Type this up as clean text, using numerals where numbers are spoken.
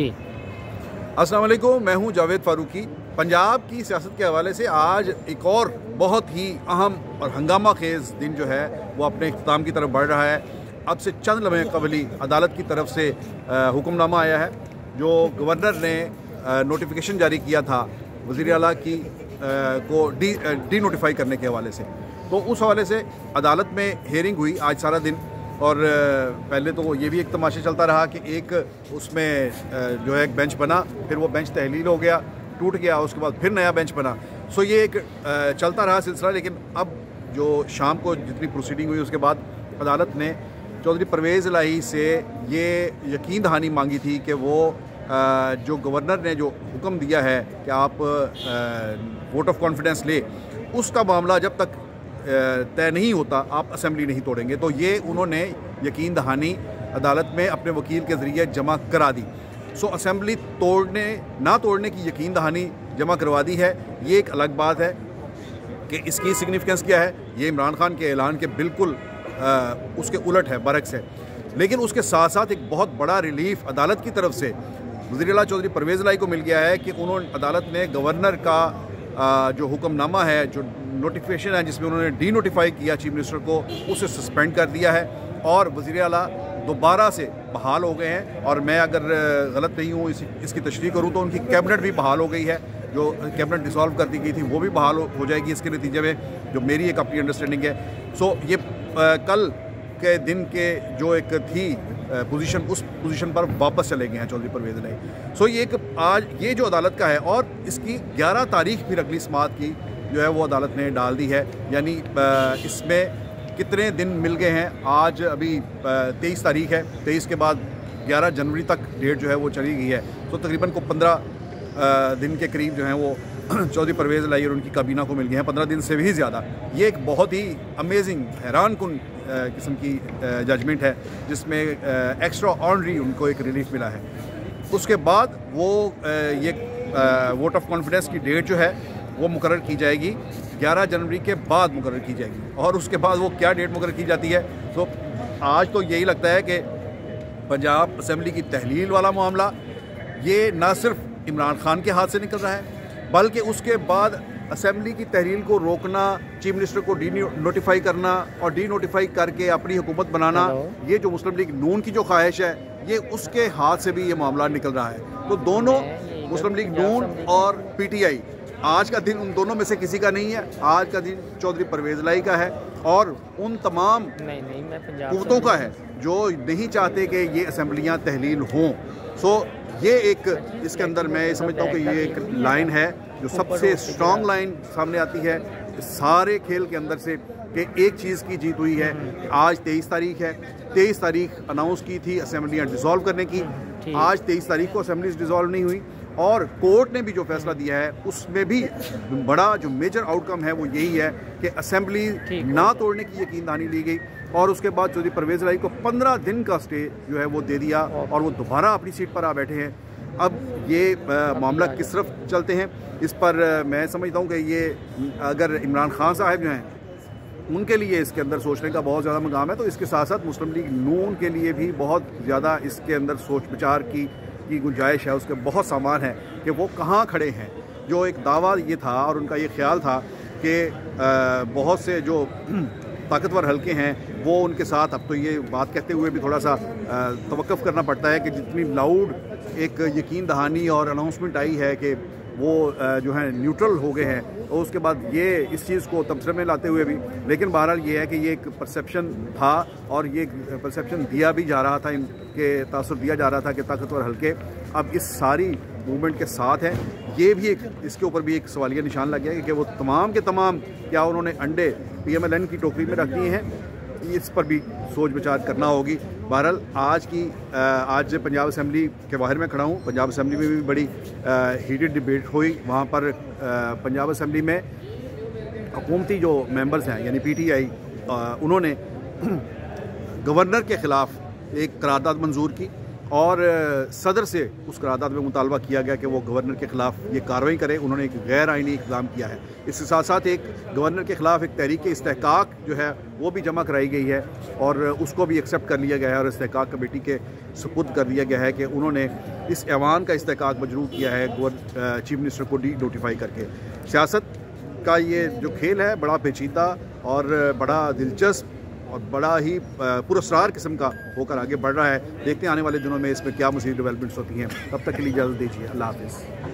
अस्सलाम वालेकुम, मैं हूं जावेद फारूकी। पंजाब की सियासत के हवाले से आज एक और बहुत ही अहम और हंगामा खेज़ दिन जो है वो अपने इख्तिताम की तरफ बढ़ रहा है। अब से चंद लम्हे कबल ही अदालत की तरफ से हुक्मनामा आया है, जो गवर्नर ने नोटिफिकेशन जारी किया था वज़ीर आला की को डी नोटिफाई करने के हवाले से। तो उस हवाले से अदालत में हेयरिंग हुई आज सारा दिन। और पहले तो ये भी एक तमाशा चलता रहा कि एक उसमें जो है एक बेंच बना, फिर वो बेंच तहलील हो गया, टूट गया, उसके बाद फिर नया बेंच बना। सो ये एक चलता रहा सिलसिला। लेकिन अब जो शाम को जितनी प्रोसीडिंग हुई उसके बाद अदालत ने चौधरी परवेज़ इलाही से ये यकीन दहानी मांगी थी कि वो जो गवर्नर ने जो हुक्म दिया है कि आप वोट ऑफ कॉन्फिडेंस ले, उसका मामला जब तक तय नहीं होता आप असेंबली नहीं तोड़ेंगे। तो ये उन्होंने यकीन दहानी अदालत में अपने वकील के ज़रिए जमा करा दी। सो असेंबली ना तोड़ने की यकीन दहानी जमा करवा दी है। ये एक अलग बात है कि इसकी सिग्निफिकेंस क्या है। ये इमरान खान के ऐलान के बिल्कुल उसके उलट है, बरक्स है। लेकिन उसके साथ साथ एक बहुत बड़ा रिलीफ अदालत की तरफ से वज़ीर आला चौधरी परवेज़ इलाही को मिल गया है कि अदालत ने गवर्नर का जो हुक्मनामा है, जो नोटिफिकेशन है जिसमें उन्होंने डी नोटिफाई किया चीफ मिनिस्टर को, उसे सस्पेंड कर दिया है और वज़ीर आला दोबारा से बहाल हो गए हैं। और मैं अगर गलत नहीं हूँ इसकी तशरीह करूँ तो उनकी कैबिनेट भी बहाल हो गई है। जो कैबिनेट डिसॉल्व कर दी गई थी वो भी बहाल हो जाएगी इसके नतीजे में, जो मेरी एक अपनी अंडरस्टैंडिंग है। सो ये कल के दिन के जो एक थी पोजीशन, उस पोजीशन पर वापस चले गए हैं चौधरी परवेज़ इलाही। सो ये एक आज ये जो अदालत का है, और इसकी 11 तारीख फिर अगली समाअत की जो है वो अदालत ने डाल दी है। यानी इसमें कितने दिन मिल गए हैं, आज अभी 23 तारीख है, 23 के बाद 11 जनवरी तक डेट जो है वो चली गई है। तो तकरीबन को 15 दिन के करीब जो है वो चौधरी परवेज़ इलाही और उनकी काबीना को मिल गए हैं, 15 दिन से भी ज़्यादा। ये एक बहुत ही अमेजिंग, हैरान कुन किस्म की जजमेंट है जिसमें एक्स्ट्रा ऑर्डिनरी उनको एक रिलीफ मिला है। उसके बाद वो ये वोट ऑफ कॉन्फिडेंस की डेट जो है वो मुकर्रर की जाएगी, 11 जनवरी के बाद मुकर्रर की जाएगी। और उसके बाद वो क्या डेट मुकर्रर की जाती है, तो आज तो यही लगता है कि पंजाब असेंबली की तहलील वाला मामला ये ना सिर्फ इमरान खान के हाथ से निकल रहा है, बल्कि उसके बाद असेंबली की तहलील को रोकना, चीफ मिनिस्टर को डी नोटिफाई करना और डी नोटिफाई करके अपनी हुकूमत बनाना, ये जो मुस्लिम लीग नून की जो ख्वाहिश है, ये उसके हाथ से भी ये मामला निकल रहा है। तो दोनों, मुस्लिम लीग नून और PTI, आज का दिन उन दोनों में से किसी का नहीं है। आज का दिन चौधरी परवेज़ इलाही का है और उन तमाम कुव्वतों का है जो नहीं चाहते कि ये असेंबलियाँ तहलील हों। सो ये एक, इसके अंदर मैं समझता हूँ कि ये एक लाइन है जो सबसे स्ट्रॉन्ग लाइन सामने आती है सारे खेल के अंदर से, कि एक चीज़ की जीत हुई है। आज 23 तारीख है, 23 तारीख अनाउंस की थी असेंबलियाँ डिसॉल्व करने की। आज 23 तारीख को असेंबलीज डिसॉल्व नहीं हुई और कोर्ट ने भी जो फैसला दिया है उसमें भी बड़ा जो मेजर आउटकम है वो यही है कि असेंबली ना तोड़ने की यकीन दहानी ली गई। और उसके बाद चौधरी परवेज़ इलाही को 15 दिन का स्टे जो है वो दे दिया और वो दोबारा अपनी सीट पर आ बैठे हैं। अब ये मामला किस तरफ चलते हैं, इस पर मैं समझता हूँ कि ये अगर इमरान खान साहब जो हैं उनके लिए इसके अंदर सोचने का बहुत ज़्यादा मकाम है, तो इसके साथ साथ मुस्लिम लीग नून के लिए भी बहुत ज़्यादा इसके अंदर सोच विचार की गुंजाइश है। उसके बहुत सामान है कि वो कहाँ खड़े हैं। जो एक दावा ये था और उनका ये ख्याल था कि बहुत से जो ताकतवर हल्के हैं वो उनके साथ, अब तो ये बात कहते हुए भी थोड़ा सा तवक्कुफ़ करना पड़ता है कि जितनी लाउड एक यकीन दहानी और अनाउंसमेंट आई है कि वो जो है न्यूट्रल हो गए हैं, और उसके बाद ये इस चीज़ को तबसरे में लाते हुए भी, लेकिन बहरहाल ये है कि ये एक परसेप्शन था और ये परसेप्शन दिया भी जा रहा था, इनके तासुर दिया जा रहा था कि ताकतवर हल्के अब इस सारी मूवमेंट के साथ हैं। ये भी एक, इसके ऊपर भी एक सवालिया निशान लग गया कि वो तमाम के तमाम क्या उन्होंने अंडे PMLN की टोकरी में रख दिए हैं, इस पर भी सोच विचार करना होगी। बहरहाल आज पंजाब असेंबली के बाहर में खड़ा हूँ। पंजाब असेंबली में भी बड़ी हीटेड डिबेट हुई। वहाँ पर पंजाब असेंबली में हुकूमती जो मेंबर्स हैं यानी PTI, उन्होंने गवर्नर के ख़िलाफ़ एक करारदाद मंजूर की और सदर से उस करारदाद में मुतालबा किया गया कि वो गवर्नर के ख़िलाफ़ ये कार्रवाई करें। उन्होंने एक गैर आइनी इक़दाम किया है। इसके साथ साथ एक गवर्नर के ख़िलाफ़ एक तहरीक इस्तेहकाक जो है वो भी जमा कराई गई है और उसको भी एक्सेप्ट कर लिया गया है और इस्तेहकाक कमेटी के सुपुर्द कर दिया गया है कि उन्होंने इस ऐवान का इस्तेहकाक मजरूह किया है चीफ मिनिस्टर को नोटिफाई करके। सियासत का ये जो खेल है बड़ा पेचीदा और बड़ा दिलचस्प और बड़ा ही पुरस्कार किस्म का होकर आगे बढ़ रहा है। देखते हैं आने वाले दिनों में इसमें क्या मज़ीद डेवलपमेंट्स होती हैं। तब तक के लिए इजाज़त दीजिए। अल्लाह हाफ़िज़।